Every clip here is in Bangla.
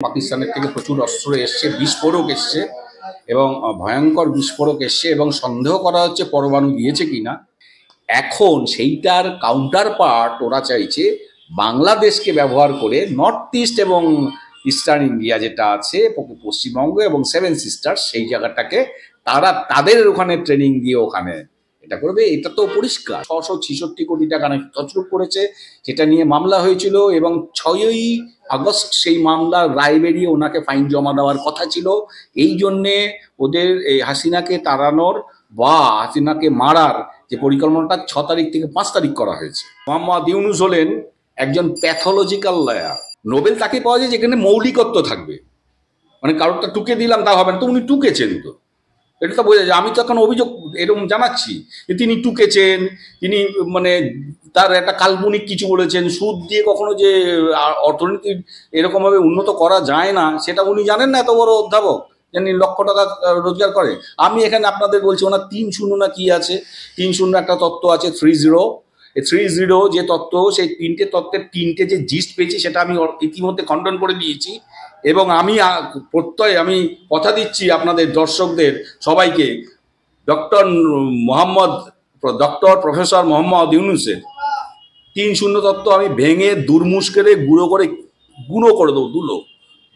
পাকিস্তানের থেকে প্রচুর অস্ত্র এসছে, বিস্ফোরক এসছে এবং ভয়ঙ্কর বিস্ফোরক এসছে এবং সন্দেহ করা হচ্ছে পরমাণু দিয়েছে কিনা। এখন সেইটার কাউন্টার পার্ট ওরা চাইছে বাংলাদেশকে ব্যবহার করে নর্থ ইস্ট এবং ইস্টার্ন ইন্ডিয়া যেটা আছে পশ্চিমবঙ্গ এবং সেভেন সিস্টার্স সেই জায়গাটাকে তারা তাদের ওখানে ট্রেনিং দিয়ে ওখানে এটা করবে। এটা তো পরিষ্কার 666 কোটি টাকা নাকি তছরূপ করেছে, সেটা নিয়ে মামলা হয়েছিল এবং 6ই আগস্ট সেই মামলার রায় বেরিয়ে ওনাকে ফাইন জমা দেওয়ার কথা ছিল। এই জন্যে ওদের এই হাসিনাকে তাড়ানোর বা হাসিনাকে মারার যে পরিকল্পনাটা 6 তারিখ থেকে 5 তারিখ করা হয়েছে। মোহাম্মদ ইউনূস হলেন একজন প্যাথোলজিক্যাল লয়ার। নোবেল তাকে পাওয়া যায় যেখানে মৌলিকত্ব থাকবে, মানে কারোরটা টুকে দিলাম তা হবে না, তো উনি টুকেছেন। তো এটা তো বোঝা যায়। আমি তো এখন অভিযোগ এরকম জানাচ্ছি যে তিনি টুকেছেন, তিনি মানে তার একটা কাল্পনিক কিছু বলেছেন, সুদ দিয়ে কখনো যে অর্থনীতি এরকমভাবে উন্নত করা যায় না সেটা উনি জানেন না। এত বড় অধ্যাপক যিনি লক্ষ টাকা রোজগার করে। আমি এখানে আপনাদের বলছি ওনার 3-0 না কি আছে, 3-0 একটা তত্ত্ব আছে, 3-0। এই 3-0 যে তত্ত্ব, সেই 3টে তত্ত্বের 3টে যে জিস্ট পেয়েছি সেটা আমি ইতিমধ্যে খণ্ডন করে দিয়েছি এবং আমি প্রত্যয় আমি কথা দিচ্ছি আপনাদের দর্শকদের সবাইকে, প্রফেসর মোহাম্মদ ইউনূসের 3-0 তত্ত্ব আমি ভেঙে দুর্মুষ্কেরে গুঁড়ো করে দেবো,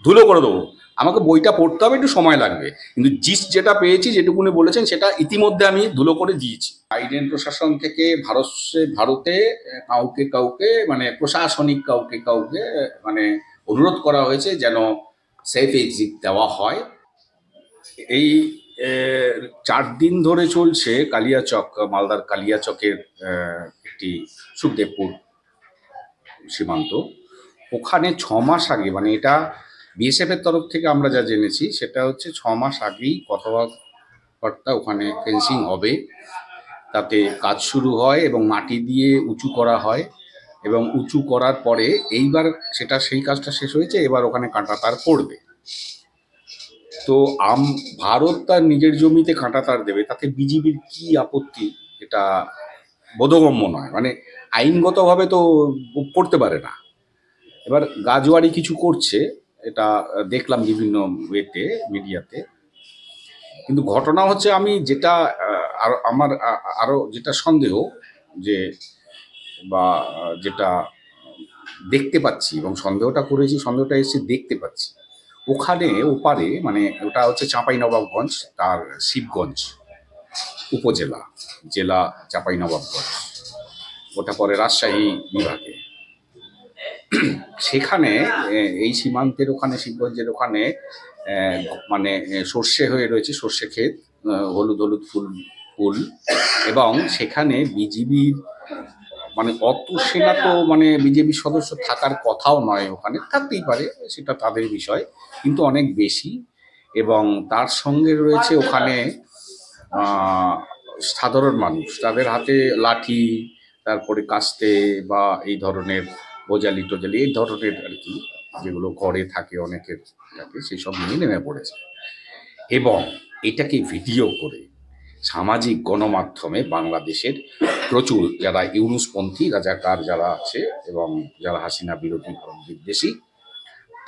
ধুলো করে দেবো। আমাকে বইটা পড়তে হবে, একটু সময় লাগবে, কিন্তু জিস্ট যেটা পেয়েছি যেটুকুনি বলেছেন সেটা ইতিমধ্যে আমি ধুলো করে দিয়েছি। বাইডেন প্রশাসন থেকে ভারতে কাউকে মানে প্রশাসনিক কাউকে মানে অনুরোধ করা হয়েছে যেন সেফ এক্সিট দেওয়া হয়। এই 4 দিন ধরে চলছে কালিয়াচক, মালদার কালিয়াচকের একটি সুখদেবপুর সীমান্ত। ওখানে 6 মাস আগে, মানে এটা বিএসএফ এর তরফ থেকে আমরা যা জেনেছি সেটা হচ্ছে 6 মাস আগেই কথাবার্তা ওখানে ফেন্সিং হবে, তাতে কাজ শুরু হয় এবং মাটি দিয়ে উঁচু করা হয় এবং উঁচু করার পরে এইবার সেই কাজটা শেষ হয়েছে, এবার ওখানে কাঁটাতার পড়বে। তো ভারত তার নিজের জমিতে কাঁটাতার দেবে, তাতে বিজিবির কি আপত্তি এটা বোধগম্য নয়। মানে আইনগতভাবে তো পড়তে পারে না। এবার গাজওয়ারি কিছু করছে, এটা দেখলাম বিভিন্ন ওয়েতে, মিডিয়াতে। কিন্তু ঘটনা হচ্ছে আমি যেটা আমার আরো যেটা সন্দেহ যে বা যেটা দেখতে পাচ্ছি এবং সন্দেহটা এসে দেখতে পাচ্ছি ওখানে ওপারে, মানে ওটা হচ্ছে চাঁপাইনবাবগঞ্জ, তার শিবগঞ্জ উপজেলা, জেলা চাঁপাইনবাবগঞ্জ, ওটা পরে রাজশাহী বিভাগে। সেখানে এই সীমান্তের ওখানে, শিবগঞ্জের ওখানে মানে সর্ষে হয়ে রয়েছে, সর্ষে ক্ষেত, হলুদ ফুল এবং সেখানে বিজিবির মানে অত সেনা তো মানে বিজেপির সদস্য থাকার কথাও নয়, ওখানে থাকতেই পারে সেটা তাদের বিষয়, কিন্তু অনেক বেশি। এবং তার সঙ্গে রয়েছে ওখানে সাধারণ মানুষ, তাদের হাতে লাঠি, তারপরে কাস্তে বা এই ধরনের বোজালি এই ধরনের আর কি, যেগুলো ঘরে থাকে অনেকের থাকে, সেই সব নিয়ে নেমে পড়েছে। এবং এটাকে ভিডিও করে সামাজিক গণমাধ্যমে বাংলাদেশের প্রচুর যারা ইউনূসপন্থী রাজাকার যারা আছে এবং যারা হাসিনা বিরোধী বিদ্বেষী,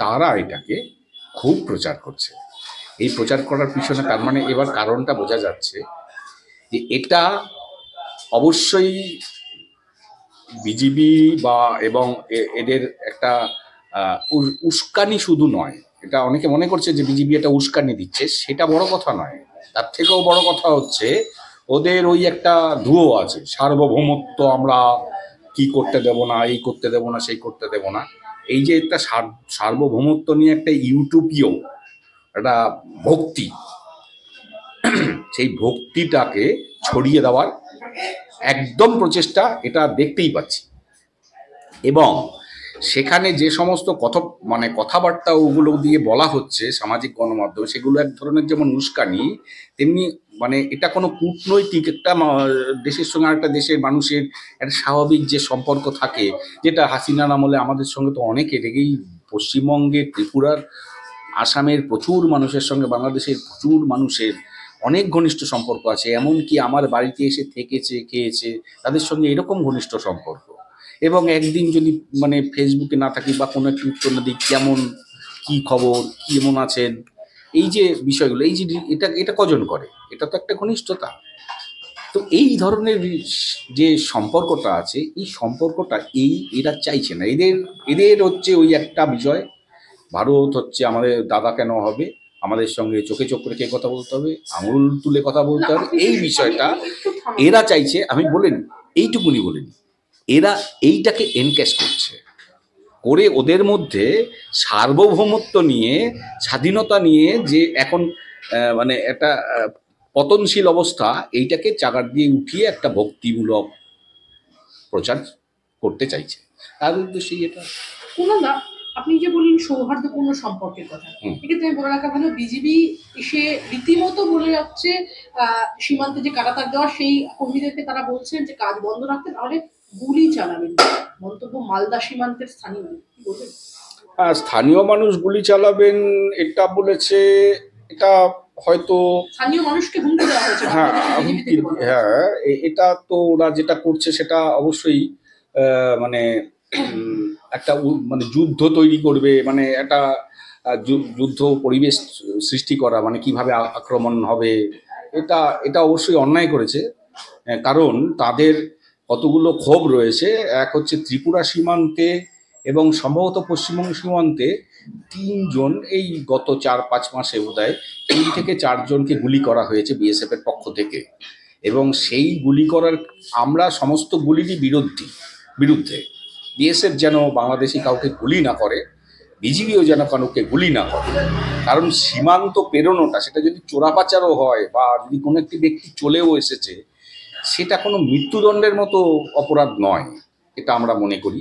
তারা এটাকে খুব প্রচার করছে। এই প্রচার করার পিছনে তার মানে এবার কারণটা বোঝা যাচ্ছে যে এটা অবশ্যই বিজিবি বা এবং এদের একটা উস্কানি শুধু নয়, এটা অনেকে মনে করছে যে বিজিবি এটা উস্কানি দিচ্ছে, সেটা বড় কথা নয়। তার থেকেও বড় কথা হচ্ছে ওদের ওই একটা ধুয়ো আছে, সার্বভৌমত্ব, আমরা কি করতে দেব না, এই করতে দেব না, সেই করতে দেব না। এই যে একটা সার্বভৌমত্ব নিয়ে একটা ইউটোপিয় একটা ভক্তি, সেই ভক্তিটাকে ছড়িয়ে দেওয়ার একদম প্রচেষ্টা এটা দেখতেই পাচ্ছি। এবং সেখানে যে সমস্ত কথাবার্তা ওগুলো দিয়ে বলা হচ্ছে সামাজিক গণমাধ্যমে, সেগুলো এক ধরনের যেমন উস্কানি, তেমনি মানে এটা কোনো কূটনৈতিক একটা দেশের সঙ্গে আরেকটা দেশের মানুষের একটা স্বাভাবিক যে সম্পর্ক থাকে, যেটা হাসিনার আমলে আমাদের সঙ্গে তো অনেকে রেগেই, পশ্চিমবঙ্গের, ত্রিপুরার, আসামের প্রচুর মানুষের সঙ্গে বাংলাদেশের প্রচুর মানুষের অনেক ঘনিষ্ঠ সম্পর্ক আছে। এমনকি আমার বাড়িতে এসে থেকেছে, খেয়েছে, তাদের সঙ্গে এরকম ঘনিষ্ঠ সম্পর্ক। এবং একদিন যদি মানে ফেসবুকে না থাকি বা কোনো একটু উত্তর না দিই, কি খবর, কি এমন আছেন, এই যে বিষয়গুলো, এই যে এটা এটা কজন করে, এটা তো একটা ঘনিষ্ঠতা। তো এই ধরনের যে সম্পর্কটা আছে, এই সম্পর্কটা এরা চাইছে না। এদের এদের হচ্ছে ওই একটা বিষয়, ভারত হচ্ছে আমাদের দাদা কেন হবে, আমাদের সঙ্গে চোখে চোখ রেখে কথা বলতে হবে, আঙুল তুলে কথা বলতে হবে, এই বিষয়টা এরা চাইছে। আমি বলিনি, এইটুকুনি বলিনি, এরা এইটাকে এনক্যাশ করছে, করে ওদের মধ্যে সার্বভৌমত্ব নিয়ে, স্বাধীনতা নিয়ে যে এখন মানে একটা পতনশীল অবস্থা, এইটাকে চাগার দিয়ে উঠিয়ে একটা ভক্তিমূলক প্রচার করতে চাইছে। তার উদ্দেশ্যে এটা না, আপনি যে বললেন সৌহার্দ্যপূর্ণ সম্পর্কের কথা, এক্ষেত্রে আমি বলে রাখা ভালো, বিজেপি এসে রীতিমতো বলে যাচ্ছে সীমান্তে যে কাঁটাতার দেওয়া, সেই কর্মীদেরকে তারা বলছেন যে কাজ বন্ধ রাখতে, নাহলে গুলি চালাবেন। মন্তব্য মালদা সীমান্তের স্থানীয়, কি বলবেন? স্থানীয় মানুষ গুলি চালাবেন এটা বলেছে, এটা হয়তো স্থানীয় মানুষকে হুমকি দেওয়া হয়েছে। হ্যাঁ, এটা তো ওরা যেটা করছে সেটা অবশ্যই মানে একটা মানে যুদ্ধ তৈরি করবে, মানে একটা যুদ্ধ পরিবেশ সৃষ্টি করা, মানে কিভাবে আক্রমণ হবে, এটা এটা অবশ্যই অন্যায় করেছে। কারণ তাদের কতগুলো ক্ষোভ রয়েছে। এক হচ্ছে ত্রিপুরা সীমান্তে এবং সম্ভবত পশ্চিমবঙ্গ সীমান্তে 3 জন এই গত 4-5 মাসে বোধহয় 3 থেকে 4 জনকে গুলি করা হয়েছে বিএসএফ এর পক্ষ থেকে, এবং সেই গুলি করার আমরা সমস্ত গুলিরই বিরুদ্ধে। বিএসএফ যেন বাংলাদেশি কাউকে গুলি না করে, বিজিবিও যেন কাউকে গুলি না করে। কারণ সীমান্ত পেরোনোটা, সেটা যদি চোরাপাচারও হয় বা যদি কোনো একটি ব্যক্তি চলেও এসেছে, সেটা কোনো মৃত্যুদণ্ডের মতো অপরাধ নয়, এটা আমরা মনে করি।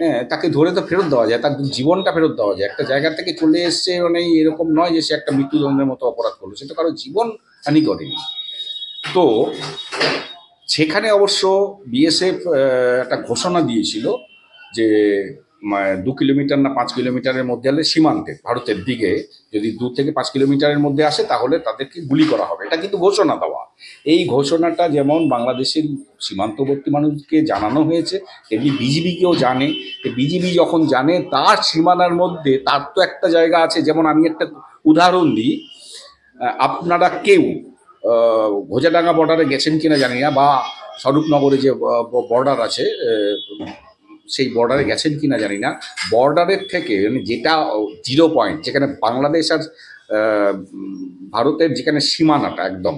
হ্যাঁ, তাকে ধরে তো ফেরত দেওয়া যায়, তার জীবনটা ফেরত দেওয়া যায়। একটা জায়গা থেকে চলে এসছে মানে এরকম নয় যে সে একটা মৃত্যুদণ্ডের মতো অপরাধ করলো, সেটা কারো জীবন হানি করেনি। তো সেখানে অবশ্য বিএসএফ একটা ঘোষণা দিয়েছিল যে 2 কিলোমিটার না 5 কিলোমিটারের মধ্যে হলে সীমান্তে ভারতের দিকে যদি 2 থেকে 5 কিলোমিটারের মধ্যে আসে তাহলে তাদেরকে গুলি করা হবে। এটা কিন্তু ঘোষণা দেওয়া। এই ঘোষণাটা যেমন বাংলাদেশের সীমান্তবর্তী মানুষকে জানানো হয়েছে, তেমনি বিজিবিকেও জানে। বিজিবি যখন জানে তার সীমানার মধ্যে তার তো একটা জায়গা আছে, যেমন আমি একটা উদাহরণ দিই, আপনারা কেউ ঘোজাডাঙ্গা বর্ডারে গেছেন কিনা জানি না, বা স্বরূপনগরে যে বর্ডার আছে সেই বর্ডারে গেছেন কিনা জানি না। বর্ডারের থেকে মানে যেটা 0 পয়েন্ট, যেখানে বাংলাদেশ আর ভারতের যেখানে সীমানাটা একদম,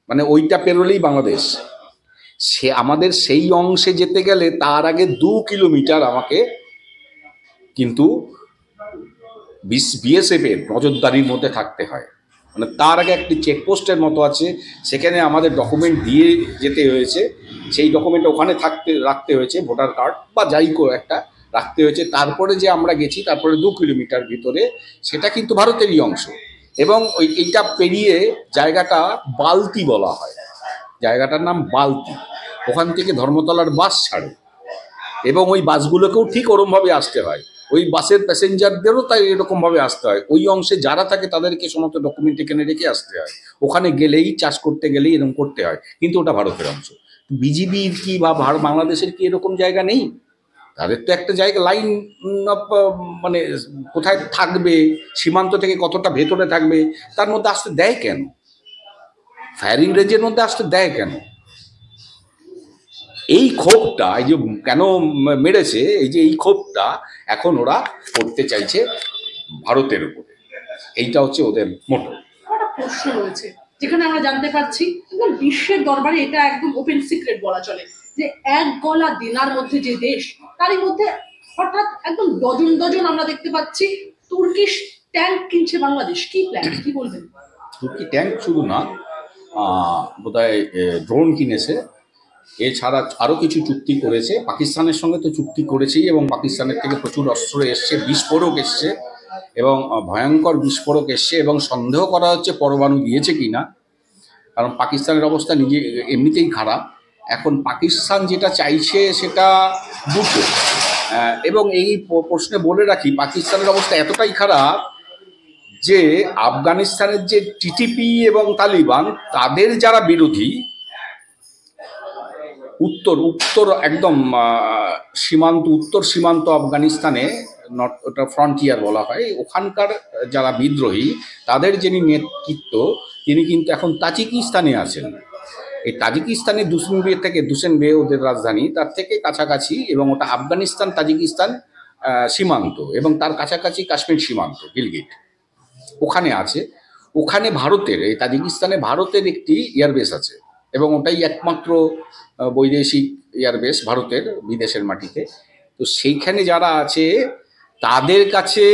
মানে ওইটা পেরোলেই বাংলাদেশ, সে আমাদের সেই অংশে যেতে গেলে তার আগে 2 কিলোমিটার আমাকে কিন্তু বিএসএফ এর নজরদারির মধ্যে থাকতে হয়। মানে তার আগে একটি চেকপোস্টের মতো আছে, সেখানে আমাদের ডকুমেন্ট দিয়ে যেতে হয়েছে। সেই ডকুমেন্ট ওখানে রাখতে হয়েছে, ভোটার কার্ড বা যাই করে একটা রাখতে হয়েছে। তারপরে যে আমরা গেছি, তারপরে 2 কিলোমিটার ভিতরে, সেটা কিন্তু ভারতেরই অংশ। এবং এইটা পেরিয়ে জায়গাটা বালতি বলা হয়, জায়গাটার নাম বালতি। ওখান থেকে ধর্মতলার বাস ছাড়ে, এবং ওই বাসগুলোকেও ঠিক ওরমভাবে আসতে হয়, ওই বাসের প্যাসেঞ্জারদেরও তাই এরকমভাবে আসতে হয়। ওই অংশে যারা থাকে তাদেরকে সমস্ত ডকুমেন্ট এখানে রেখে আসতে হয়। ওখানে গেলেই, চাষ করতে গেলেই এরকম করতে হয়, কিন্তু ওটা ভারতের অংশ। বিজিবির কি বা বাংলাদেশের কি এরকম জায়গা নেই? তাদের তো একটা জায়গা, লাইন মানে কোথায় থাকবে, সীমান্ত থেকে কতটা ভেতরে থাকবে, তার মধ্যে আসতে দেয় কেন? ফায়ারিং রেঞ্জের মধ্যে আসতে দেয় কেন? এই ক্ষোভটা, এই যে কেন মেরেছে, এই ক্ষোভটা এখন ওরা করতে চাইছে ভারতের উপরে। এইটা হচ্ছে ওদের মোটো। একটা প্রশ্ন রয়েছে যেখানে আমরা জানতে পারছি একদম বিশ্বের দরবারে, এটা একদম ওপেন সিক্রেট বলা চলে, যে এক গলা দিনার মধ্যে যে দেশ, তারই মধ্যে হঠাৎ একদম ডজন আমরা দেখতে পাচ্ছি তুর্কিশ ট্যাঙ্ক কিনছে বাংলাদেশ। কি প্ল্যান, কি বলবেন? তুর্কি ট্যাঙ্ক শুধু না, বোধহয় ড্রোন কিনেছে। এছাড়া আরও কিছু চুক্তি করেছে, পাকিস্তানের সঙ্গে তো চুক্তি করেছেই, এবং পাকিস্তানের থেকে প্রচুর অস্ত্র এসছে, বিস্ফোরক এসছে, এবং ভয়ঙ্কর বিস্ফোরক এসছে, এবং সন্দেহ করা হচ্ছে পরমাণু দিয়েছে কি না। কারণ পাকিস্তানের অবস্থা নিজে এমনিতেই খারাপ। এখন পাকিস্তান যেটা চাইছে সেটা দুটো, এবং এই প্রশ্নে বলে রাখি, পাকিস্তানের অবস্থা এতটাই খারাপ যে আফগানিস্তানের যে টিটিপি এবং তালিবান, তাদের যারা বিরোধী, উত্তর একদম উত্তর সীমান্ত আফগানিস্তানে নর্থ, ওটা ফ্রন্টিয়ার বলা হয়, ওখানকার যারা বিদ্রোহী তাদের যিনি নেতৃত্ব, তিনি কিন্তু এখন তাজিকিস্তানে আছেন। এই তাজিকিস্তানে দুশেনবে ওদের রাজধানী, তার থেকে কাছাকাছি, এবং ওটা আফগানিস্তান তাজিকিস্তান সীমান্ত, এবং তার কাছাকাছি কাশ্মীর সীমান্ত গিলগিট ওখানে আছে। ওখানে ভারতের, এই তাজিকিস্তানে ভারতের একটি এয়ারবেস আছে, এবং ওটাই একমাত্র বৈদেশিক এয়ারবেস ভারতের বিদেশের মাটিতে। তো সেইখানে যারা আছে তাদের কাছে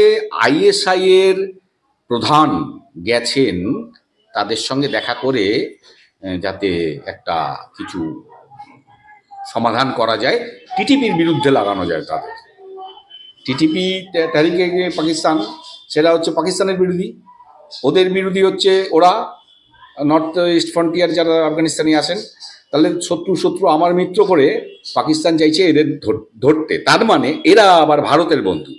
আইএসআই এর প্রধান গেছেন তাদের সঙ্গে দেখা করে, যাতে একটা কিছু সমাধান করা যায়, টিটিপির বিরুদ্ধে লাগানো যায় তাদের। টিটিপি তাহরিকে পাকিস্তান, সেটা হচ্ছে পাকিস্তানের বিরোধী, ওদের বিরোধী হচ্ছে ওরা নর্থ ইস্ট ফ্রন্টিয়ার যারা আফগানিস্তানি আছেন। তাহলে শত্রু আমার মিত্র করে পাকিস্তান চাইছে এদের ধরতে, তার মানে এরা আবার ভারতের বন্ধু।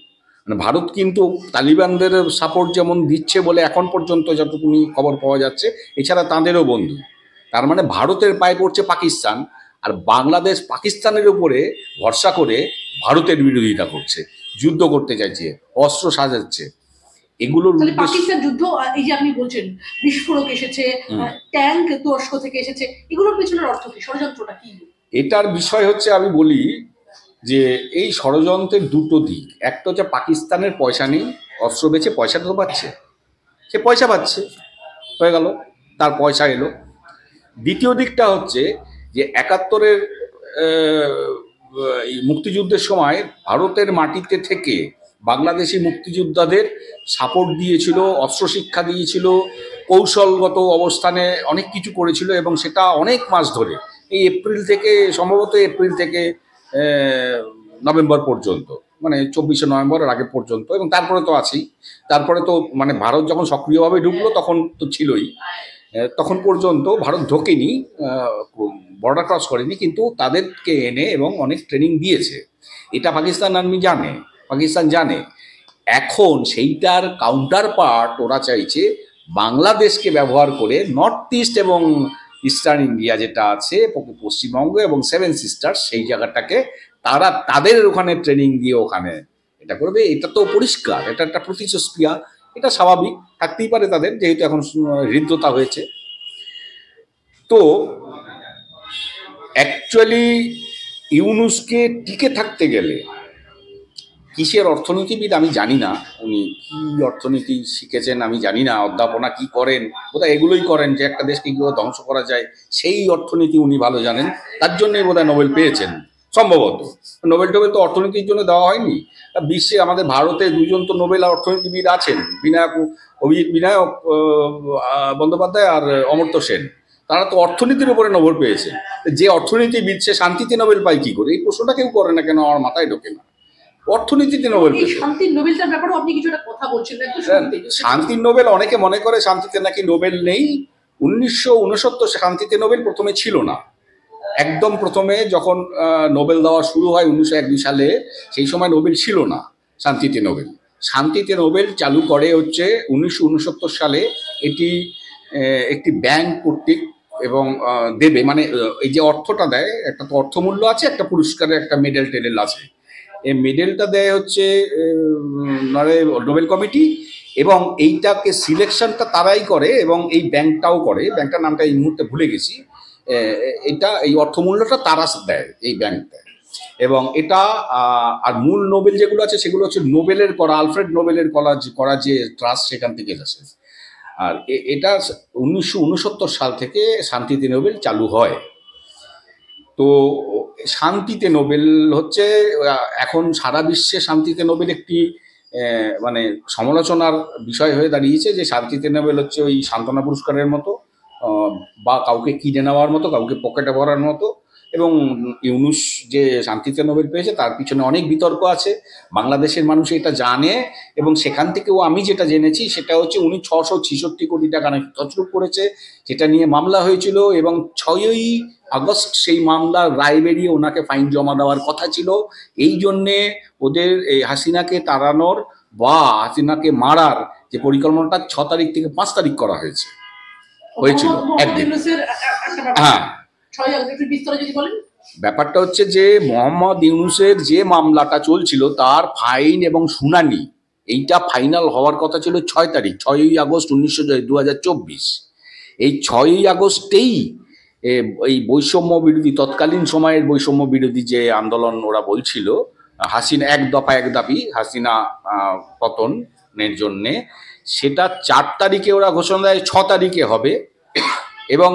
মানে ভারত কিন্তু তালিবানদের সাপোর্ট যেমন দিচ্ছে বলে এখন পর্যন্ত যতটুকুনি খবর পাওয়া যাচ্ছে, এছাড়া তাঁদেরও বন্ধু। তার মানে ভারতের পায়ে পড়ছে পাকিস্তান, আর বাংলাদেশ পাকিস্তানের উপরে ভরসা করে ভারতের বিরোধিতা করছে, যুদ্ধ করতে চাইছে, অস্ত্র সাজাচ্ছে। এগুলোর পাকিস্তান যুদ্ধ, এই যে আপনি বলছেন বিস্ফোরক এসেছে, ট্যাঙ্ক তুরস্ক থেকে এসেছে, এগুলোর পেছনের অর্থ কি, ষড়যন্ত্রটা কি? এটার বিষয় হচ্ছে, আমি বলি যে এই ষড়যন্ত্রের দুটো দিক। একটা হচ্ছে পাকিস্তানের পয়সা নেই, অস্ত্র বেচে পয়সা তো পাচ্ছে, সে পয়সা পাচ্ছে, হয়ে গেল, তার পয়সা এলো। দ্বিতীয় দিকটা হচ্ছে যে 71-এর মুক্তিযুদ্ধের সময় ভারতের মাটিতে থেকে বাংলাদেশি মুক্তিযোদ্ধাদের সাপোর্ট দিয়েছিল, অস্ত্র শিক্ষা দিয়েছিল, কৌশলগত অবস্থানে অনেক কিছু করেছিল, এবং সেটা অনেক মাস ধরে, এই সম্ভবত এপ্রিল থেকে নভেম্বর পর্যন্ত, মানে 24শে নভেম্বরের আগে পর্যন্ত, এবং তারপরে তো আছেই। তারপরে তো মানে ভারত যখন সক্রিয়ভাবে ঢুকলো তখন তো ছিলই, তখন পর্যন্ত ভারত ঢোকেনি, বর্ডার ক্রস করেনি, কিন্তু তাদেরকে এনে এবং অনেক ট্রেনিং দিয়েছে। এটা পাকিস্তান আর্মি জানে, পাকিস্তান জানে। এখন সেইটার কাউন্টার পার্ট ওরা চাইছে বাংলাদেশকে ব্যবহার করে নর্থ ইস্ট এবং ইস্টার্ন ইন্ডিয়া যেটা আছে, পশ্চিমবঙ্গ এবং 7 সিস্টার্স, সেই জায়গাটাকে তারা তাদের ওখানে ট্রেনিং দিয়ে ওখানে এটা করবে। এটা তো পরিষ্কার, এটা একটা প্রতিচস্ক্রিয়া, এটা স্বাভাবিক থাকতেই পারে তাদের, যেহেতু এখন হৃদ্রতা হয়েছে। তো অ্যাকচুয়ালি ইউনূসকে টিকে থাকতে গেলে, কিসের অর্থনীতিবিদ আমি জানি না, উনি কি অর্থনীতি শিখেছেন আমি জানি না, অধ্যাপনা কি করেন, বোধহয় এগুলোই করেন যে একটা দেশকে কীভাবে ধ্বংস করা যায়, সেই অর্থনীতি উনি ভালো জানেন, তার জন্যই বোধহয় নোবেল পেয়েছেন সম্ভবত। নোবেল টোবেল তো অর্থনীতির জন্য দেওয়া হয়নি, বিশ্বে আমাদের ভারতে দুজন তো নোবেল অর্থনীতিবিদ আছেন, বিনায়ক বন্দ্যোপাধ্যায় আর অমর্ত্য সেন, তারা তো অর্থনীতির উপরে নোবেল পেয়েছেন। যে অর্থনীতিবিদ সে শান্তিতে নোবেল পায় কি করে, এই প্রশ্নটা কেউ করে না কেন, আমার মাথায় ঢোকে না। অর্থনীতিতে নোবেল, শান্তির নোবেলটার ব্যাপারেও আপনি কিছুটা কথা বলছিলেন। শান্তির নোবেল অনেকে মনে করে শান্তিতে নাকি নোবেল নেই। 1969 শান্তিতে নোবেল প্রথমে ছিল না, একদম প্রথমে যখন নোবেল দেওয়া শুরু হয় 1901-2 সালে, সেই সময় নোবেল ছিল না শান্তিতে নোবেল। শান্তিতে নোবেল চালু করে হচ্ছে 1969 সালে, এটি একটি ব্যাংক কর্তৃক, এবং দেবে, মানে এই যে অর্থটা দেয়, একটা তো অর্থমূল্য আছে, একটা পুরস্কারের একটা মেডেল টেডেল আছে। এই মেডেলটা দেয় হচ্ছে নোবেল কমিটি, এবং এইটাকে সিলেকশনটা তারাই করে, এবং এই ব্যাংকটাও করে, ব্যাংকটার নামটা এই মুহূর্তে ভুলে গেছি। এটা এই অর্থমূল্যটা তারা দেয়, এই ব্যাংক দেয়। এবং এটা আর মূল নোবেল যেগুলো আছে সেগুলো হচ্ছে নোবেলের করা, আলফ্রেড নোবেলের করা যে ট্রাস্ট, সেখান থেকে এসেছে। আর এটা 1969 সাল থেকে শান্তিতে নোবেল চালু হয়। তো শান্তিতে নোবেল হচ্ছে এখন সারা বিশ্বে শান্তিতে নোবেল একটি মানে সমালোচনার বিষয় হয়ে দাঁড়িয়েছে, যে শান্তিতে নোবেল হচ্ছে ওই সান্ত্বনা পুরস্কারের মতো, বা কাউকে কিনে নেওয়ার মতো, কাউকে পকেটে ভরার মতো। এবং ইউনূস যে শান্তিতে নোবেল পেয়েছে তার পিছনে অনেক বিতর্ক আছে, বাংলাদেশের মানুষ এটা জানে, এবং সেখান থেকেও আমি যেটা জেনেছি সেটা হচ্ছে উনি 666 কোটি টাকা নাকি তছরূপ করেছে, সেটা নিয়ে মামলা হয়েছিল, এবং 6ই আগস্ট সেই মামলার রায় বেরিয়ে ওনাকে ফাইন জমা দেওয়ার কথা ছিল। এই জন্যে ওদের এই হাসিনাকে তাড়ানোর বা হাসিনাকে মারার যে পরিকল্পনাটা 6 তারিখ থেকে 5 তারিখ করা হয়েছিল একদিন। হ্যাঁ, ব্যাপারটা হচ্ছে যে মোহাম্মদ ইউনূসের যে মামলাটা চলছিল তার ফাইন এবং শুনানি এইটা ফাইনাল হওয়ার কথা ছিল 6 তারিখ, 6ই আগস্ট 2024। এই 6ই আগস্টেই এই বৈষম্য বিরোধী, তৎকালীন সময়ের বৈষম্য বিরোধী যে আন্দোলন ওরা বলছিল, হাসিনা এক দফা এক দাবি, হাসিনা পতনের জন্যে, সেটা 4 তারিখে ওরা ঘোষণা দেয় 6 তারিখে হবে। এবং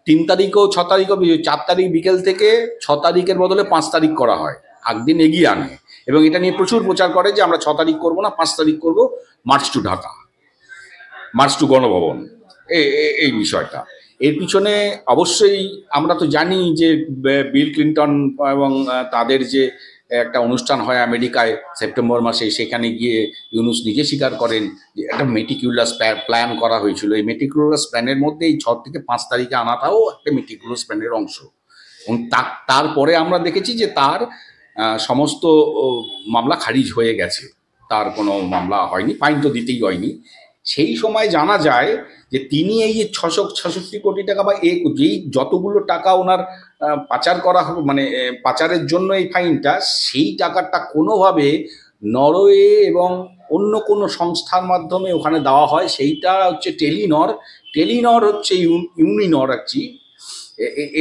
3 তারিখও 6 তারিখও 4 তারিখ বিকেল থেকে 6 তারিখের বদলে 5 তারিখ করা হয়, একদিন এগিয়ে আনে। এবং এটা নিয়ে প্রচুর প্রচার করে যে আমরা 6 তারিখ করবো না, 5 তারিখ করবো, March to Dhaka, March to Ganabhaban. এই বিষয়টা এর পিছনে অবশ্যই আমরা তো জানি যে বিল ক্লিন্টন এবং তাদের যে একটা অনুষ্ঠান হয় আমেরিকায় সেপ্টেম্বর মাসে, সেখানে গিয়ে ইউনূস নিজে স্বীকার করেন যে একটা মেটিকুলাস প্ল্যান করা হয়েছিল। এই মেটিকুলাস প্ল্যানের মধ্যে এই 6 থেকে 5 তারিখে আনাটাও একটা মেটিকুলাস প্ল্যানের অংশ। এবং তারপরে আমরা দেখেছি যে তার সমস্ত মামলা খারিজ হয়ে গেছে, তার কোনো মামলা হয়নি, ফাইন তো দিতেই হয়নি। সেই সময় জানা যায় যে তিনি এই যে 666 কোটি টাকা বা যেই যতগুলো টাকা ওনার পাচার করা হবে, মানে পাচারের জন্য এই ফাইনটা, সেই টাকাটা কোনোভাবে নরওয়ে এবং অন্য কোনো সংস্থার মাধ্যমে ওখানে দেওয়া হয়। সেইটা হচ্ছে টেলিনর। টেলিনর হচ্ছে ইউনিনর অ্যাকচুয়ালি,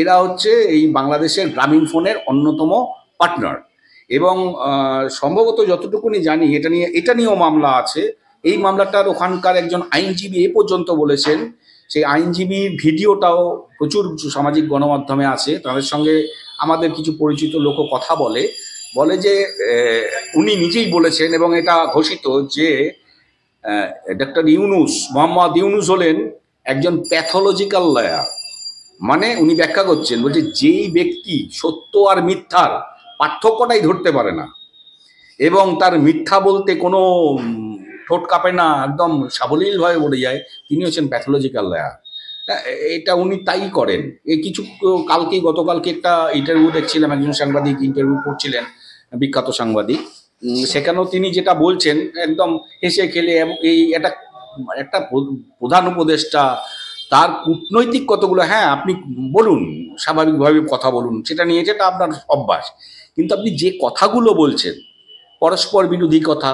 এরা হচ্ছে এই বাংলাদেশের গ্রামীণ ফোনের অন্যতম পার্টনার। এবং সম্ভবত যতটুকুনি জানি এটা নিয়েও মামলা আছে। এই মামলাটার ওখানকার একজন আইনজীবী এ পর্যন্ত বলেছেন, সেই আইনজীবীর ভিডিওটাও প্রচুর সামাজিক গণমাধ্যমে আছে, তাদের সঙ্গে আমাদের কিছু পরিচিত লোকও কথা বলে যে উনি নিজেই বলেছেন এবং এটা ঘোষিত যে ডক্টর ইউনূস, মোহাম্মদ ইউনূস হলেন একজন প্যাথোলজিক্যাল লয়ার। মানে উনি ব্যাখ্যা করছেন, বলছে যেই ব্যক্তি সত্য আর মিথ্যার পার্থক্যটাই ধরতে পারে না এবং তার মিথ্যা বলতে কোনো ঠোঁট কাঁপে না, একদম সাবলীলভাবে বলে যায়, তিনি হচ্ছেন প্যাথোলজিক্যাল লয়ার। এটা উনি তাই করেন। এই গতকালকে একটা ইন্টারভিউ দেখছিলাম, একজন সাংবাদিক ইন্টারভিউ করছিলেন, বিখ্যাত সাংবাদিক। সেখানেও তিনি যেটা বলছেন একদম হেসে খেলে, এই একটা প্রধান উপদেষ্টা, তার কূটনৈতিক কতগুলো, হ্যাঁ আপনি বলুন, স্বাভাবিকভাবে কথা বলুন, সেটা নিয়ে যেটা আপনার অভ্যাস, কিন্তু আপনি যে কথাগুলো বলছেন পরস্পর বিরোধী কথা।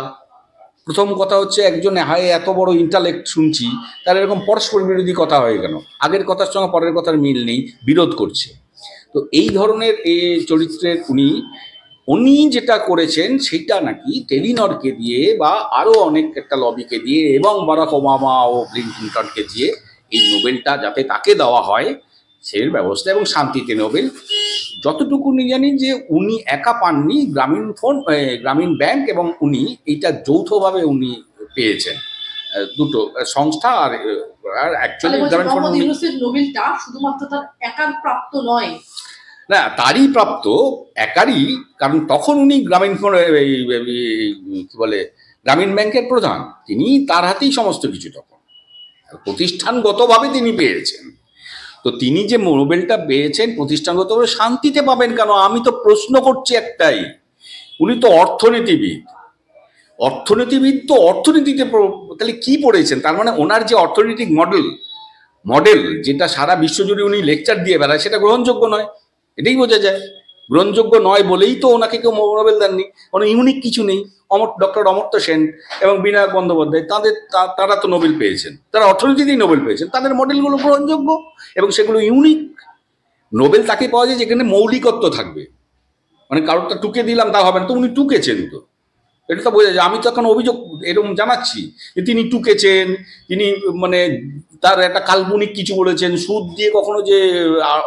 প্রথম কথা হচ্ছে একজন এত বড় ইন্টালেক্ট শুনছি, তার এরকম পরস্পর বিরোধী কথা হয়ে গেল, আগের কথার সঙ্গে পরের কথার মিল নেই, বিরোধ করছে। তো এই ধরনের এই চরিত্রের উনি যেটা করেছেন সেটা নাকি টেলিনরকে দিয়ে বা আরও অনেক একটা লবিকে দিয়ে এবং বারাক ওবামা ও বিল ক্লিন্টনকে দিয়ে এই নোবেলটা যাতে তাকে দেওয়া হয় সেই ব্যবস্থা, এবং শান্তিতে নোবেল। যতটুকু জানি যে উনি একা পাননি, গ্রামীণ ব্যাংক এবং উনি এইটা যৌথভাবে উনি পেয়েছেন, দুটো সংস্থা। আর অ্যাকচুয়ালি মোহাম্মদ ইউনূসের নোবেলটা শুধুমাত্র তার একার প্রাপ্ত নয়, না, তারই প্রাপ্ত, একারই, কারণ তখন উনি কি বলে গ্রামীণ ব্যাংকের প্রধান, তিনি তার হাতেই সমস্ত কিছু, তখন প্রতিষ্ঠানগতভাবে তিনি পেয়েছেন। তো তিনি যে নোবেলটা পেয়েছেন প্রতিষ্ঠানগতভাবে, শান্তিতে পাবেন কেন? আমি তো প্রশ্ন করছি একটাই, উনি তো অর্থনীতিবিদ তো অর্থনীতিতে তাহলে কি পড়েছেন? তার মানে ওনার যে অর্থনৈতিক মডেল যেটা সারা বিশ্বজুড়ে উনি লেকচার দিয়ে বেড়ায়, সেটা গ্রহণযোগ্য নয়, এটাই বোঝা যায়। গ্রহণযোগ্য নয় বলেই তো ওনাকে কেউ নোবেল দেননি, কোনো ইউনিক কিছু নেই। ডক্টর অমর্ত্য সেন এবং বিনায়ক বন্দ্যোপাধ্যায়, তারা তো নোবেল পেয়েছেন, তারা অর্থনীতিতেই নোবেল পেয়েছেন, তাদের মডেলগুলো গ্রহণযোগ্য এবং সেগুলো ইউনিক। নোবেল তাকে পাওয়া যায় যেখানে মৌলিকত্ব থাকবে, মানে কারোরটা টুকে দিলাম তা হবে না, তো উনি টুকেছেন, তো এটা তো বোঝা যায়। আমি তো এখন অভিযোগ এরকম জানাচ্ছি যে তিনি টুকেছেন, তিনি মানে তার একটা কাল্পনিক কিছু বলেছেন, সুদ দিয়ে কখনো যে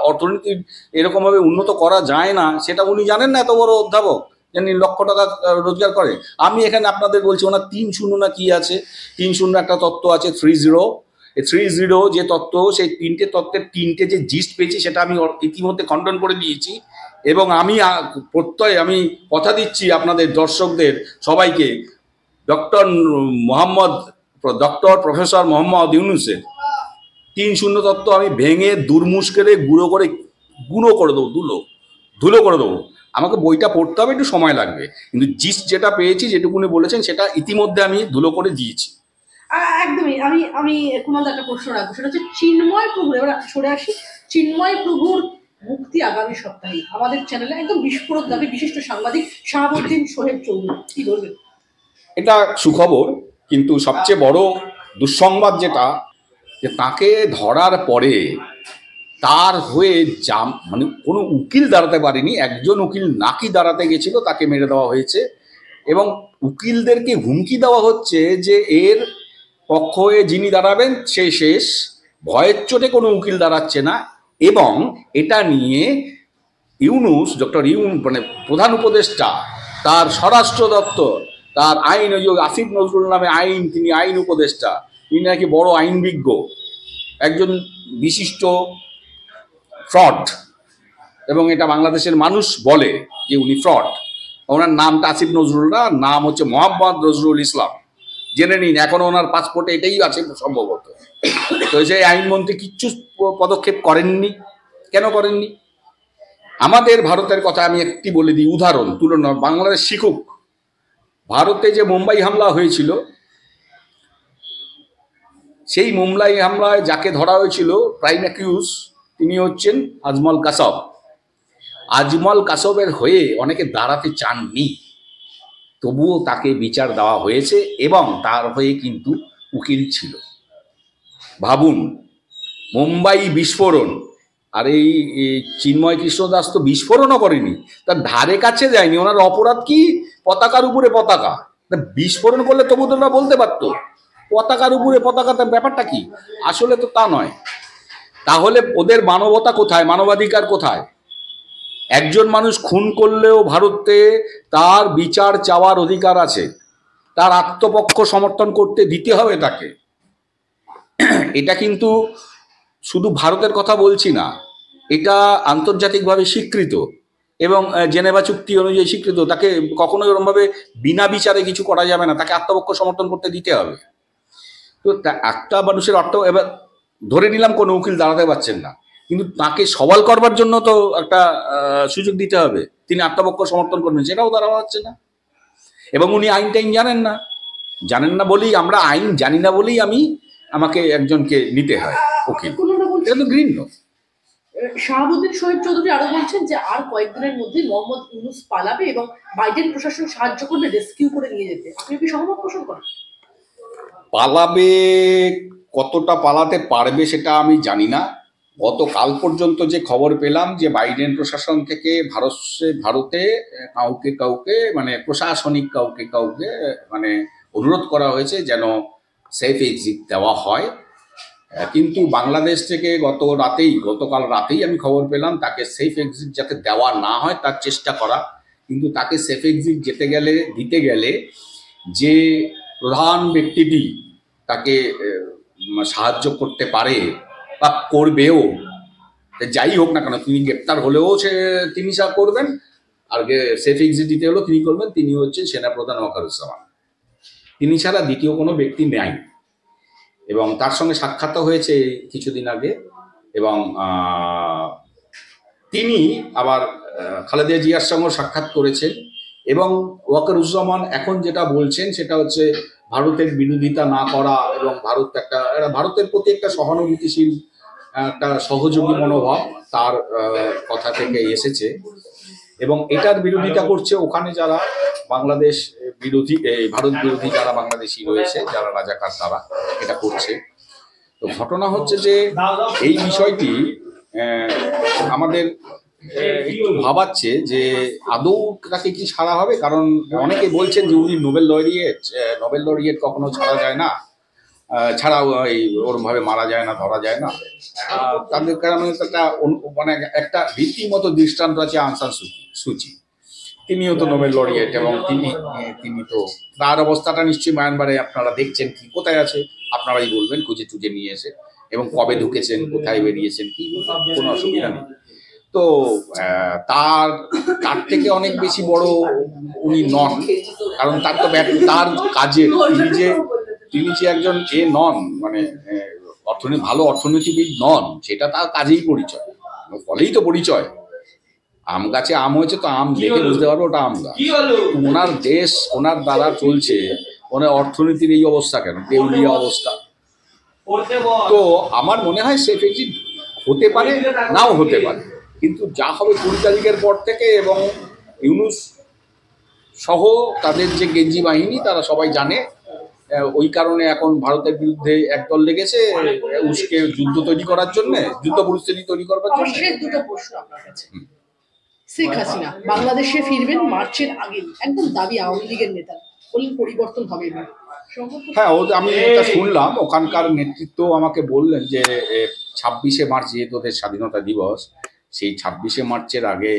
অর্থনীতি এরকমভাবে উন্নত করা যায় না সেটা উনি জানেন না, এত বড় অধ্যাপক, জানি লক্ষ টাকা রোজগার করে। আমি এখানে আপনাদের বলছি, ওনার 3-0 না কি আছে, 3-0 একটা তত্ত্ব আছে, 3-0। এই 3-0 যে তত্ত্ব, সেই 3টে তত্ত্বের 3টে যে জিস্ট পেয়েছি সেটা আমি ইতিমধ্যে খণ্ডন করে দিয়েছি। এবং আমি কথা দিচ্ছি আপনাদের দর্শকদের সবাইকে, ডক্টর প্রফেসর মোহাম্মদ ইউনূসের 3-0 তত্ত্ব আমি ভেঙে দুর্মুষ্কেরে গুঁড়ো করে দেবো, ধুলো করে দেবো। আমাকে বইটা পড়তে হবে, একটু সময় লাগবে, কিন্তু জিস্ট যেটা পেয়েছি, যেটুকুনি বলেছেন, সেটা ইতিমধ্যে আমি ধুলো করে দিয়েছি। একদমই। আমি কুণাল একটা প্রশ্ন রাখবো, সেটা হচ্ছে চিন্ময় প্রভুর, এবার সরে আসি, চিন্ময় প্রভুর মুক্তি আগামী সপ্তাহে আমাদের চ্যানেলে একদম বিস্ফোরক দাবি বিশিষ্ট সাংবাদিক শাহাবুদ্দিন সোহেব চৌধুরী, কি বলবেন? এটা সুখবর, কিন্তু সবচেয়ে বড় দুঃসংবাদ যেটা, যে তাকে ধরার পরে তার হয়ে মানে কোনো উকিল দাঁড়াতে পারেনি, একজন উকিল নাকি দাঁড়াতে গেছিল, তাকে মেরে দেওয়া হয়েছে। এবং উকিলদেরকে হুমকি দেওয়া হচ্ছে যে এর পক্ষ হয়ে যিনি দাঁড়াবেন সে শেষ, ভয়ের চোটে কোনো উকিল দাঁড়াচ্ছে না। এবং এটা নিয়ে ইউনূস, ডক্টর ইউনূস মানে প্রধান উপদেষ্টা, তার স্বরাষ্ট্র দপ্তর, তার আইন, ওই আসিফ নজরুল নামে তিনি আইন উপদেষ্টা, তিনি নাকি বড় আইনবিজ্ঞ, একজন বিশিষ্ট ফ্রড, এবং এটা বাংলাদেশের মানুষ বলে যে উনি ফ্রড। ওনার নামটা আসিফ নজরুল না, নাম হচ্ছে মোহাম্মদ নজরুল ইসলাম। জেনে নিন, এখনো ওনার পাসপোর্টে এটাই আছে সম্ভবত। তো সেই আইনমন্ত্রী কিচ্ছু পদক্ষেপ করেননি। কেন করেননি? আমাদের ভারতের কথা আমি একটি বলে দিই, উদাহরণ তুলনা, বাংলাদেশ শিখুক। ভারতে যে মুম্বাই হামলা হয়েছিল, সেই মুম্বাই হামলায় যাকে ধরা হয়েছিল প্রাইম অ্যাকিউজ, তিনি হচ্ছেন আজমল কাসব। আজমল কাসবের হয়ে অনেকে দাঁড়াতে চাননি, তবুও তাকে বিচার দেওয়া হয়েছে এবং তার হয়ে কিন্তু উকিল ছিল। ভাবুন, মুম্বাই বিস্ফোরণ, আর এই চিন্ময় কৃষ্ণ দাস তো বিস্ফোরণও করেনি, তার ধারে কাছে যায়নি। ওনার অপরাধ কি? পতাকার উপরে পতাকা। বিস্ফোরণ করলে তবু তোমরা বলতে পারতো পতাকার উপরে পতাকা, তার ব্যাপারটা কি? আসলে তো তা নয়। তাহলে ওদের মানবতা কোথায়, মানবাধিকার কোথায়? একজন মানুষ খুন করলেও ভারতে তার বিচার চাওয়ার অধিকার আছে, তার আত্মপক্ষ সমর্থন করতে দিতে হবে তাকে। এটা কিন্তু শুধু ভারতের কথা বলছি না, এটা আন্তর্জাতিকভাবে স্বীকৃত এবং জেনেভা চুক্তি অনুযায়ী স্বীকৃত। তাকে কখনোই ওরমভাবে বিনা বিচারে কিছু করা যাবে না, তাকে আত্মপক্ষ সমর্থন করতে দিতে হবে। তো একটা মানুষের অর্থ, এবার ধরে নিলাম কোনো উকিল দাঁড়াতে পারছেন না, কিন্তু তাকে সওয়াল করবার জন্য তো একটা সুযোগ দিতে হবে। তিনি আত্মপক্ষ সমর্থন করবেন, সেটাও দাঁড়ানো হচ্ছে না। এবং উনি আইন টাইন জানেন না বলেই, আমরা আইন জানি না বলেই আমাকে একজনকে নিতে হয় উকিল। এটা তো ঘৃণ্য। শাহাবুদ্দিন সোহেব চৌধুরী আরো বলছেন যে আর কয়েকদিনের মধ্যে মোহাম্মদ ইউনূস পালাবে এবং বাইডেন প্রশাসন সাহায্য করবে রেস্কিউ করে নিয়ে যেতে। আপনি কি সহমত পোষণ করেন? পালাবে, কতটা পালাতে পারবে সেটা আমি জানি না। গতকাল পর্যন্ত যে খবর পেলাম যে বাইডেন প্রশাসন থেকে ভারতে কাউকে মানে প্রশাসনিক কাউকে মানে অনুরোধ করা হয়েছে যেন সেফ এক্সিট দেওয়া হয়। কিন্তু বাংলাদেশ থেকে গতকাল রাতেই আমি খবর পেলাম তাকে সেফ এক্সিট যাতে দেওয়া না হয় তার চেষ্টা করা। কিন্তু তাকে সেফ এক্সিট দিতে গেলে যে প্রধান ব্যক্তিটি তাকে সাহায্য করতে পারে বা করবেও, যাই হোক না কেন, তিনি গ্রেপ্তার হলেও তিনি করবেন, আর সেফ এক্সিট দিতে হলেও তিনি করবেন, তিনি হচ্ছেন সেনাপ্রধান ওয়াকারুজ্জামান। তিনি ছাড়া দ্বিতীয় কোনো ব্যক্তি নেই। এবং তার সঙ্গে সাক্ষাৎ হয়েছে কিছুদিন আগে, এবং তিনি আবার খালেদা জিয়ার সঙ্গেও সাক্ষাৎ করেছেন। এবং ওয়াকারুজ্জামান এখন যেটা বলছেন সেটা হচ্ছে ভারতের বিরোধিতা না করা এবং ভারতের প্রতি একটা সহানুভূতিশীল, একটা সহযোগী মনোভাব তার কথা থেকে এসেছে। এবং এটার বিরোধিতা করছে ওখানে যারা বাংলাদেশ বিরোধী, ভারত বিরোধী যারা বাংলাদেশি রয়েছে, যারা রাজাকার, তারা এটা করছে। তো ঘটনা হচ্ছে যে এই বিষয়টি আমাদের একটু ভাবাচ্ছে যে আদৌ তাকে কি ছাড়া হবে। কারণ অনেকে বলছেন যে উনি নোবেল লরিয়েট কখনো ছাড়া যায় না, ওরমভাবে মারা যায় না, ধরা যায় না। তাদের কারণে মানে একটা রীতিমতো দৃষ্টান্ত আছে আং সান সুচি। তিনিও তো নোবেল লরিয়েট, এবং তিনি তো তার অবস্থাটা নিশ্চয়ই মায়ানমারে আপনারা দেখছেন কি কোথায় আছে, আপনারাই বলবেন, খুঁজে টুজে নিয়ে এসে, এবং কবে ঢুকেছেন, কোথায় বেরিয়েছেন, কি কোনো অসুবিধা নেই। তো তার থেকে অনেক বেশি বড় উনি নন, কারণ তার তো তার কাজে তিনি যে একজন নন, মানে ভালো অর্থনীতিবিদ নন, সেটা তার কাজেই পরিচয়, ফলেই তো পরিচয়। আম গাছে আম হয়েছে, তো আম দেখে বুঝতে পারবো ওটা আম গাছ। ওনার দেশ ওনার দ্বারা চলছে, ওনার অর্থনীতির এই অবস্থা কেন, দেউলিয়া অবস্থা। তো আমার মনে হয় সেফ এক্সিট হতে পারে, নাও হতে পারে। কিন্তু যা হবে 20 তারিখের পর থেকে, এবং ইউনূস সহ তাদের যে গেঞ্জি বাহিনী তারা সবাই জানে, ওই কারণে এখন ভারতের বিরুদ্ধে একদল লেগেছে উসকে যুদ্ধ তৈরি করার জন্য, যুদ্ধ পরিস্থিতি তৈরি করবার আমার জন্য। শেষ দুটো প্রশ্ন আপনার কাছে। শেখ হাসিনা বাংলাদেশে ফিরবেন মার্চের আগে, একদম দাবি আওয়ামী লীগের নেতা বললেন পরিবর্তন হবে না। হ্যাঁ, আমি এটা শুনলাম, ওখানকার নেতৃত্ব আমাকে বললেন যে 26শে মার্চ যেহেতু ওদের স্বাধীনতা দিবস, সেই 26শে মার্চের আগে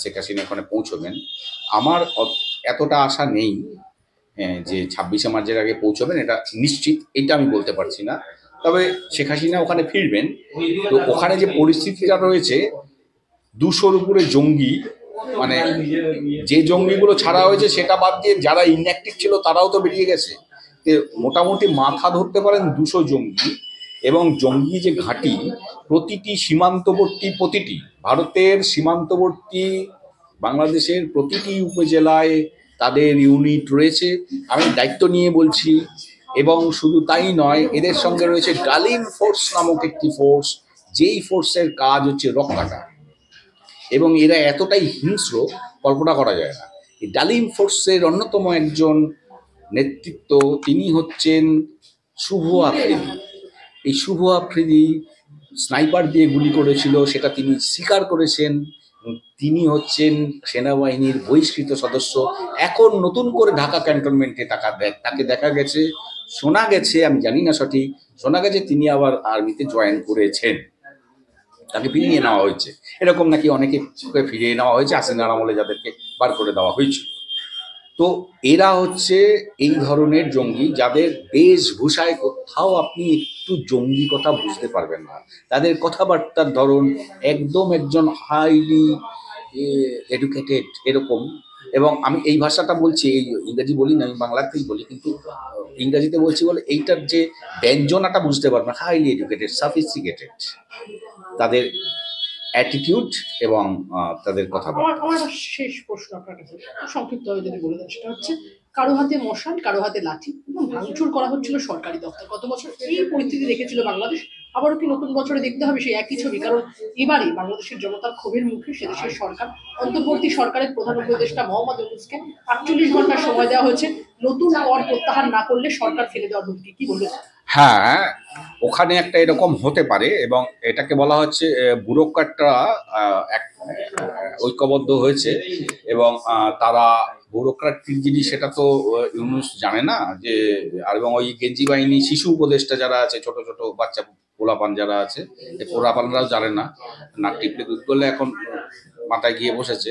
শেখ হাসিনা ওখানে পৌঁছবেন। আমার এতটা আশা নেই যে 26শে মার্চের আগে পৌঁছবেন, এটা নিশ্চিত, এটা আমি বলতে পারছি না। তবে শেখ হাসিনা ওখানে ফিরবেন। তো ওখানে যে পরিস্থিতিটা রয়েছে, 200-র উপরে জঙ্গি, মানে যে জঙ্গিগুলো ছাড়া হয়েছে সেটা বাদ দিয়ে যারা ইনঅ্যাক্টিভ ছিল তারাও তো বেরিয়ে গেছে। মোটামুটি মাথা ধরতে পারেন 200 জঙ্গি। এবং জঙ্গি যে ঘাঁটি, প্রতিটি সীমান্তবর্তী, প্রতিটি ভারতের সীমান্তবর্তী বাংলাদেশের প্রতিটি উপজেলায় তাদের ইউনিট রয়েছে, আমি দায়িত্ব নিয়ে বলছি। এবং শুধু তাই নয়, এদের সঙ্গে রয়েছে ডালিম ফোর্স নামক একটি ফোর্স, যেই ফোর্সের কাজ হচ্ছে রক কাটা। এবং এরা এতটাই হিংস্র, কল্পনা করা যায় না। এই ডালিম ফোর্সের অন্যতম একজন নেতৃত্ব, তিনি হচ্ছেন শুভ আফ্রিদি। এই শুভ আফ্রিদি স্নাইপার দিয়ে গুলি করেছিল, সেটা তিনি স্বীকার করেছেন। তিনি হচ্ছেন সেনাবাহিনীর বহিষ্কৃত সদস্য। এখন নতুন করে ঢাকা ক্যান্টনমেন্টে তাকে দেখা গেছে, শোনা গেছে, আমি জানি না সঠিক, শোনা গেছে তিনি আবার আর্মিতে জয়েন করেছেন, তাকে ফিরিয়ে নেওয়া হয়েছে। এরকম নাকি অনেকে ফিরিয়ে নেওয়া হয়েছে হাসিনার আমলে, যাদেরকে বার করে দেওয়া হয়েছিল। তো এরা হচ্ছে এই ধরনের জঙ্গি, যাদের বেশভূষায় কোথাও আপনি একটু জঙ্গি কথা বুঝতে পারবেন না। তাদের কথাবার্তার ধরন একদম একজন হাইলি এডুকেটেড এরকম। এবং আমি এই ভাষাটা বলছি, এই ইংরেজি বলি না, আমি বাংলাতেই বলি, কিন্তু ইংরেজিতে বলছি বলে এইটার যে ব্যঞ্জনাটা বুঝতে পারবেন, হাইলি এডুকেটেড, সাফিস্টিকেটেড তাদের অ্যাটিটিউড এবং তাদের কথা। আমার শেষ প্রশ্ন আপনার কাছে, সংক্ষিপ্তভাবে যদি বলে দেন, সেটা হচ্ছে কারো হাতে মশাল, কারো হাতে লাঠি, এবং ভাঙচুর করা হচ্ছিল সরকারি দপ্তর। গত বছর এই পরিস্থিতি দেখেছিল বাংলাদেশ, আবারও কি নতুন বছরে দেখতে হবে সেই একই ছবি? কারণ এবারে বাংলাদেশের জনতার ক্ষোভের মুখে সেদেশের সরকার, অন্তর্বর্তী সরকারের প্রধান উপদেষ্টা মোহাম্মদ ইউনূসকে 48 ঘন্টার সময় দেওয়া হয়েছে, নতুন কর প্রত্যাহার না করলে সরকার ফেলে দেওয়ার হুমকি। কি বলবেন? হ্যাঁ, ওখানে একটা এরকম হতে পারে, এবং এটাকে বলা হচ্ছে ব্যুরোক্র্যাটরা ঐক্যবদ্ধ হয়েছে, এবং তারা ব্যুরোক্র্যাটিক জিনিস সেটা তো ইউনূস জানে না যে। আর এবং ওই গেঞ্জি বাহিনী শিশু উপদেষ্টা যারা আছে, ছোট ছোট বাচ্চা পোলাপান যারা আছে, এই পোলাপানরাও জানে না, নাক টিপলে দুধ করলে এখন মাথায় গিয়ে বসেছে।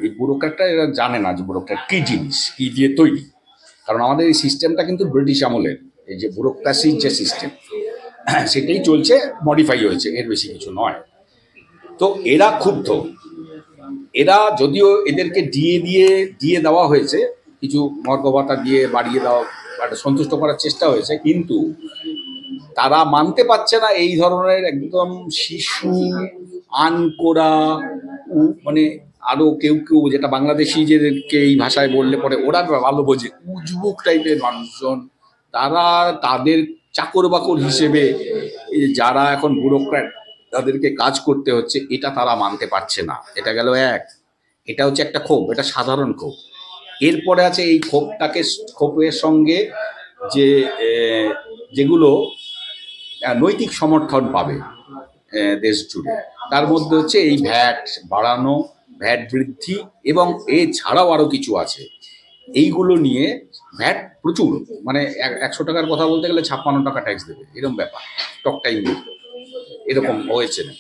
এই ব্যুরোক্র্যাটরা এরা জানে না যে ব্যুরোক্র্যাট কী জিনিস, কী দিয়ে তৈরি। কারণ আমাদের এই সিস্টেমটা কিন্তু ব্রিটিশ আমলের, এই যে ব্যুরোক্রেসির যে সিস্টেম, সেটাই চলছে, মডিফাই হয়েছে, এর বেশি কিছু নয়। তো এরা ক্ষুব্ধ। এরা যদিও এদেরকে দিয়ে দেওয়া হয়েছে, কিছু মর্গ ভাতা দিয়ে বাড়িয়ে দেওয়া, সন্তুষ্ট করার চেষ্টা হয়েছে, কিন্তু তারা মানতে পারছে না এই ধরনের একদম শিশু, আনকোরা, মানে আরো কেউ কেউ, যেটা বাংলাদেশিদেরকে এই ভাষায় বললে পরে ওরা ভালো বোঝে, উজবুক টাইপের মানুষজন, তারা তাদের চাকর বাকর হিসেবে যারা এখন ব্যুরোক্র্যাট, তাদেরকে কাজ করতে হচ্ছে, এটা তারা মানতে পারছে না। এটা গেল এক। এটা হচ্ছে একটা ক্ষোভ, এটা সাধারণ ক্ষোভ। এরপরে আছে এই ক্ষোভের সঙ্গে যে যেগুলো নৈতিক সমর্থন পাবে দেশ জুড়ে, তার মধ্যে হচ্ছে এই ভ্যাট বাড়ানো, ভ্যাট বৃদ্ধি, এবং এছাড়াও আরও কিছু আছে। এইগুলো নিয়ে ভ্যাট প্রচুর, মানে 100 টাকার কথা বলতে গেলে 56 টাকা ট্যাক্স দেবে, এরকম ব্যাপার, টক টাইম এরকম হয়েছে না।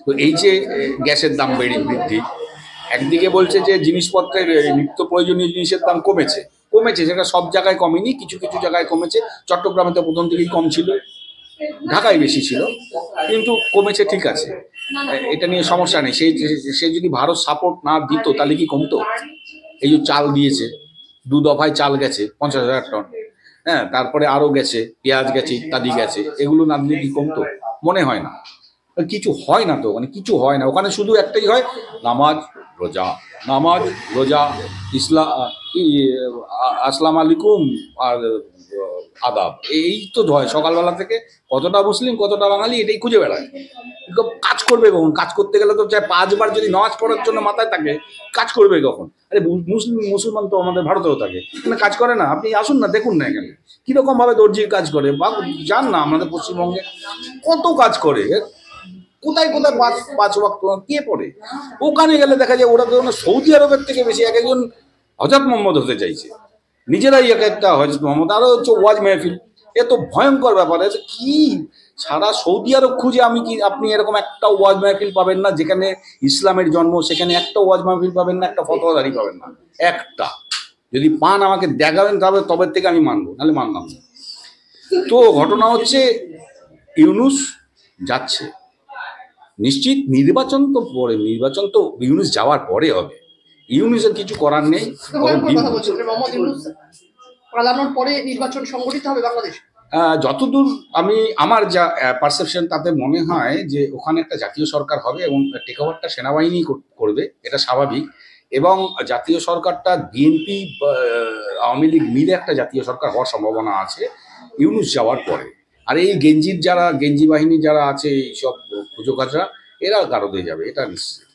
তো এই যে গ্যাসের দাম বৃদ্ধি, একদিকে বলছে যে জিনিসপত্রের নিত্য প্রয়োজনীয় জিনিসের দাম কমেছে, সেটা সব জায়গায় কমেনি, কিছু কিছু জায়গায় কমেছে। চট্টগ্রামে তো প্রথম থেকেই কম ছিল, ঢাকায় বেশি ছিল, কিন্তু কমেছে, ঠিক আছে, এটা নিয়ে সমস্যা নেই। সে যদি ভারত সাপোর্ট না দিত তাহলে কি কমতো? এই যে চাল দিয়েছে, 2 দফায় চাল গেছে 50,000 টন, হ্যাঁ, তারপরে আরও গেছে, পেঁয়াজ গেছে, ইত্যাদি গেছে, এগুলো না দিলে কি কমতো? মনে হয় না। কিছু হয় না তো, মানে কিছু হয় না ওখানে, শুধু একটাই হয়, নামাজ রোজা, আসসালামু আলাইকুম, আর আদাব, এই তো হয় সকালবেলা থেকে, কতটা মুসলিম কতটা বাঙালি এটাই খুঁজে বেড়ায়। কাজ করবে কখন? কাজ করতে গেলে তো চাই 5 বার যদি নামাজ পড়ার জন্য মাথায় থাকে, কাজ করবে কখন? আরে মুসলমান তো আমাদের ভারতেও থাকে, এখানে কাজ করে না? আপনি আসুন না, দেখুন না এখানে কিরকম ভাবে দর্জির কাজ করে, বা যান না আমাদের পশ্চিমবঙ্গে কত কাজ করে, কোথায় কোথায় 5 ওয়াক্ত কে পড়ে। ওখানে গেলে দেখা যায় ওরা তো সৌদি আরবের থেকে বেশি এক একজন হযরত মোহাম্মদ হতে চাইছে, নিজেরাই এক একটা হযরত মোহাম্মদ। আরও হচ্ছে ওয়াজ মেহফিল, এ তো ভয়ঙ্কর ব্যাপার। এ কি সারা সৌদি আরব খুঁজে আমি কি আপনি এরকম একটা ওয়াজ মাহফিল পাবেন না যেখানে ইসলামের জন্ম, সেখানে একটা ওয়াজ মাহফিল পাবেন না, একটা ফতোয়াদারি পাবেন না, একটা। যদি পান আমাকে দেখাবেন, তবে থেকে আমি মানবো, নাহলে মানলাম না। তো ঘটনা হচ্ছে ইউনূস যাচ্ছে নিশ্চিত, নির্বাচন তো পরে, নির্বাচন তো ইউনূস যাওয়ার পরে হবে, ইউনূসের কিছু করার নেই। কথা বলছেন মোহাম্মদ ইউনূস পালানোর পরে নির্বাচন সংগঠিত হবে বাংলাদেশ। যতদূর আমার যা পারসেপশন, তাতে মনে হয় যে ওখানে একটা জাতীয় সরকার হবে এবং টেক ওভারটা সেনাবাহিনী করবে, এটা স্বাভাবিক। এবং জাতীয় সরকারটা বিএনপি আওয়ামী লীগ মিলে একটা জাতীয় সরকার হওয়ার সম্ভাবনা আছে ইউনূস যাওয়ার পরে। আর এই গেঞ্জি বাহিনী যারা আছে, এইসব পুজো কাজরা, এরা গারদে যাবে, এটা নিশ্চিত।